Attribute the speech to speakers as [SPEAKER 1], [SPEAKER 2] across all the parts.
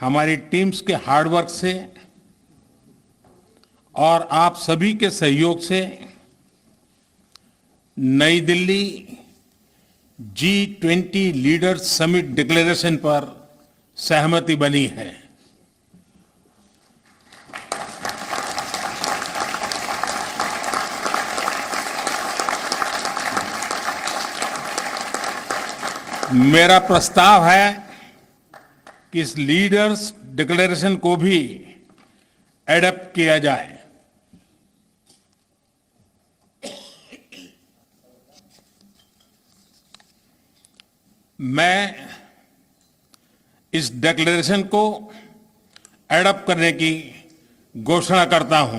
[SPEAKER 1] हमारी टीम्स के हार्डवर्क से और आप सभी के सहयोग से नई Delhi G20 leaders summit declaration पर सहमति बनी है। मेरा प्रस्ताव है कि इस लीडर्स डिक्लेरेशन को भी एडॉप्ट किया जाए। मैं इस डिक्लेरेशन को एडॉप्ट करने की घोषणा करता हूं।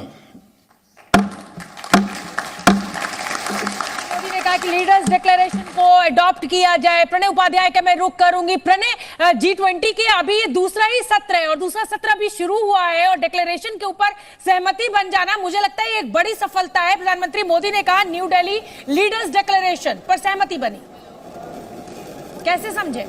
[SPEAKER 2] मोदी ने कहा कि लीडर्स डिक्लेरेशन को अडॉप्ट किया जाए। प्रणय उपाध्याय का मैं रुख करूंगी। प्रणय, G20 के अभी ये दूसरा ही सत्र है और दूसरा सत्र अभी शुरू हुआ है और डिक्लेरेशन के ऊपर सहमति बन जाना मुझे लगता है ये एक बड़ी सफलता है। प्रधानमंत्री मोदी ने कहा न्यू दिल्ली लीडर्स डिक्लेरेशन पर सहमति बनी, कैसे समझे?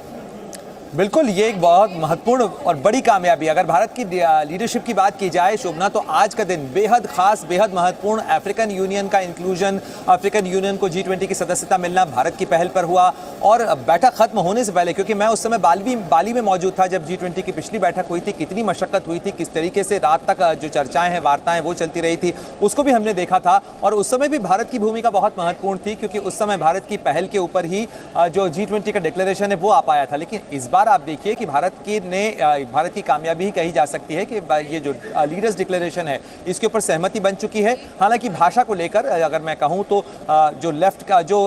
[SPEAKER 3] बिल्कुल, ये एक बहुत महत्वपूर्ण और बड़ी कामयाबी। अगर भारत की लीडरशिप की बात की जाए शोभना, तो आज का दिन बेहद खास, बेहद महत्वपूर्ण। अफ्रीकन यूनियन का इंक्लूजन, अफ्रीकन यूनियन को G20 की सदस्यता मिलना भारत की पहल पर हुआ। और बैठक खत्म होने से पहले, क्योंकि मैं उस समय बाली में मौजूद था जब G20 की पिछली बैठक हुई थी, कितनी मशक्कत हुई थी, किस तरीके से रात तक जो चर्चाएं हैं, वार्ताएं वो चलती रही थी, उसको भी हमने देखा था। और उस समय भी भारत की भूमिका बहुत महत्वपूर्ण थी, क्योंकि उस समय भारत की पहल के ऊपर ही जो G20 का डिक्लेरेशन है वो आ पाया था। लेकिन इस बार आप देखिए कि भारत की कामयाबी ही कही जा सकती है कि ये जो लीडर्स डिक्लेरेशन है इसके ऊपर सहमति बन चुकी है। हालांकि भाषा को लेकर अगर मैं कहूं तो जो लेफ्ट का जो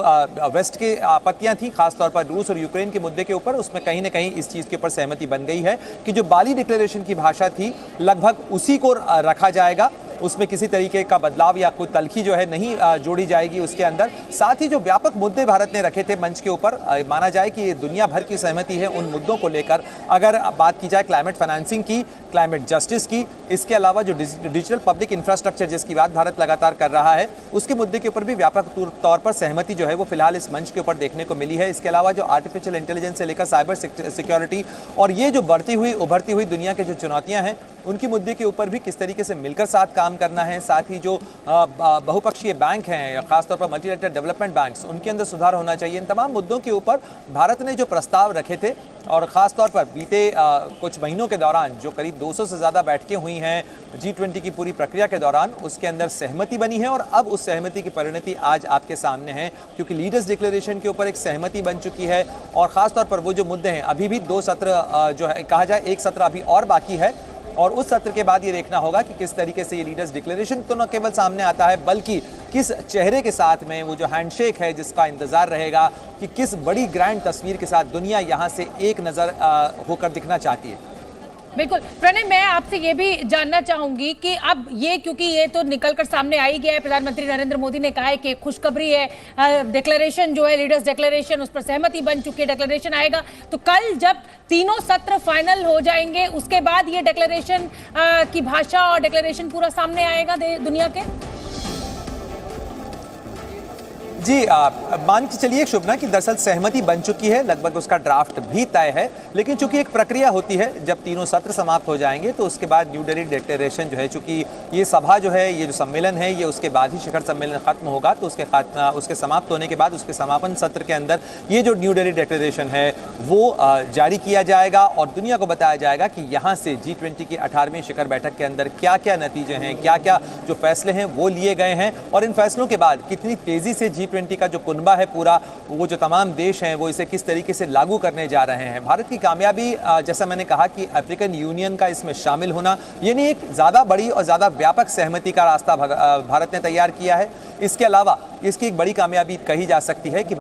[SPEAKER 3] वेस्ट की आपत्तियां थी, खासतौर पर रूस और यूक्रेन के मुद्दे के ऊपर, उसमें कहीं ना कहीं इस चीज के ऊपर सहमति बन गई है कि जो बाली डिक्लेरेशन की भाषा थी लगभग उसी को रखा जाएगा। उसमें किसी तरीके का बदलाव या कोई तलखी जो है नहीं जोड़ी जाएगी उसके अंदर। साथ ही जो व्यापक मुद्दे भारत ने रखे थे मंच के ऊपर, माना जाए कि दुनिया भर की सहमति है उन मुद्दों को लेकर। अगर बात की जाए क्लाइमेट फाइनेंसिंग की, क्लाइमेट जस्टिस की, इसके अलावा जो डिजिटल पब्लिक इंफ्रास्ट्रक्चर जिसकी बात भारत लगातार कर रहा है, उसके मुद्दे के ऊपर भी व्यापक तौर पर सहमति जो है वो फिलहाल इस मंच के ऊपर देखने को मिली है। इसके अलावा जो आर्टिफिशियल इंटेलिजेंस से लेकर साइबर सिक्योरिटी और ये जो उभरती हुई दुनिया की जो चुनौतियां हैं, उनकी मुद्दे के ऊपर भी किस तरीके से मिलकर साथ काम करना है। साथ ही जो बहुपक्षीय बैंक हैं, खासतौर पर मल्टीलैटरल डेवलपमेंट बैंक्स, उनके अंदर सुधार होना चाहिए। इन तमाम मुद्दों के ऊपर भारत ने जो प्रस्ताव रखे थे और खासतौर पर बीते कुछ महीनों के दौरान जो करीब 200 से ज़्यादा बैठकें हुई हैं G20 की पूरी प्रक्रिया के दौरान, उसके अंदर सहमति बनी है। और अब उस सहमति की परिणति आज आपके सामने है, क्योंकि लीडर्स डिक्लेरेशन के ऊपर एक सहमति बन चुकी है। और खासतौर पर वो जो मुद्दे हैं, अभी भी 2 सत्र जो है, कहा जाए एक सत्र अभी और बाकी है, और उस सत्र के बाद ये देखना होगा कि किस तरीके से ये लीडर्स डिक्लेरेशन तो न केवल सामने आता है, बल्कि किस चेहरे के साथ में वो जो हैंडशेक है जिसका इंतजार रहेगा कि किस बड़ी ग्रैंड तस्वीर के साथ दुनिया यहाँ से एक नज़र होकर दिखना चाहती है।
[SPEAKER 2] बिल्कुल प्रणय, मैं आपसे ये भी जानना चाहूंगी कि अब ये, क्योंकि ये तो निकलकर सामने आ ही गया है, प्रधानमंत्री नरेंद्र मोदी ने कहा है कि खुशखबरी है, डिक्लेरेशन जो है लीडर्स डिक्लेरेशन, उस पर सहमति बन चुकी है, डिक्लेरेशन आएगा। तो कल जब तीनों सत्र फाइनल हो जाएंगे उसके बाद ये डिक्लेरेशन की भाषा और डिक्लेरेशन पूरा सामने आएगा दुनिया के।
[SPEAKER 3] जी, मान के चलिए शुभना कि दरअसल सहमति बन चुकी है, लगभग उसका ड्राफ्ट भी तय है। लेकिन चूंकि एक प्रक्रिया होती है, जब तीनों सत्र समाप्त हो जाएंगे तो उसके बाद न्यू दिल्ली डिक्लेरेशन जो है, चूंकि ये सभा जो है, ये जो सम्मेलन है, ये उसके बाद ही शिखर सम्मेलन खत्म होगा, तो उसके समाप्त होने के बाद उसके समापन सत्र के अंदर ये जो न्यू दिल्ली डिक्लेरेशन है वो जारी किया जाएगा और दुनिया को बताया जाएगा कि यहाँ से G20 की 18वीं शिखर बैठक के अंदर क्या क्या नतीजे हैं, क्या क्या जो फैसले हैं वो लिए गए हैं, और इन फैसलों के बाद कितनी तेजी से G20 का जो कुनबा है पूरा, वो जो तमाम देश हैं, वो इसे किस तरीके से लागू करने जा रहे हैं। भारत की कामयाबी, जैसा मैंने कहा कि अफ्रीकन यूनियन का इसमें शामिल होना, यानी एक ज्यादा बड़ी और ज्यादा व्यापक सहमति का रास्ता भारत ने तैयार किया है। इसके अलावा इसकी एक बड़ी कामयाबी कही जा सकती है कि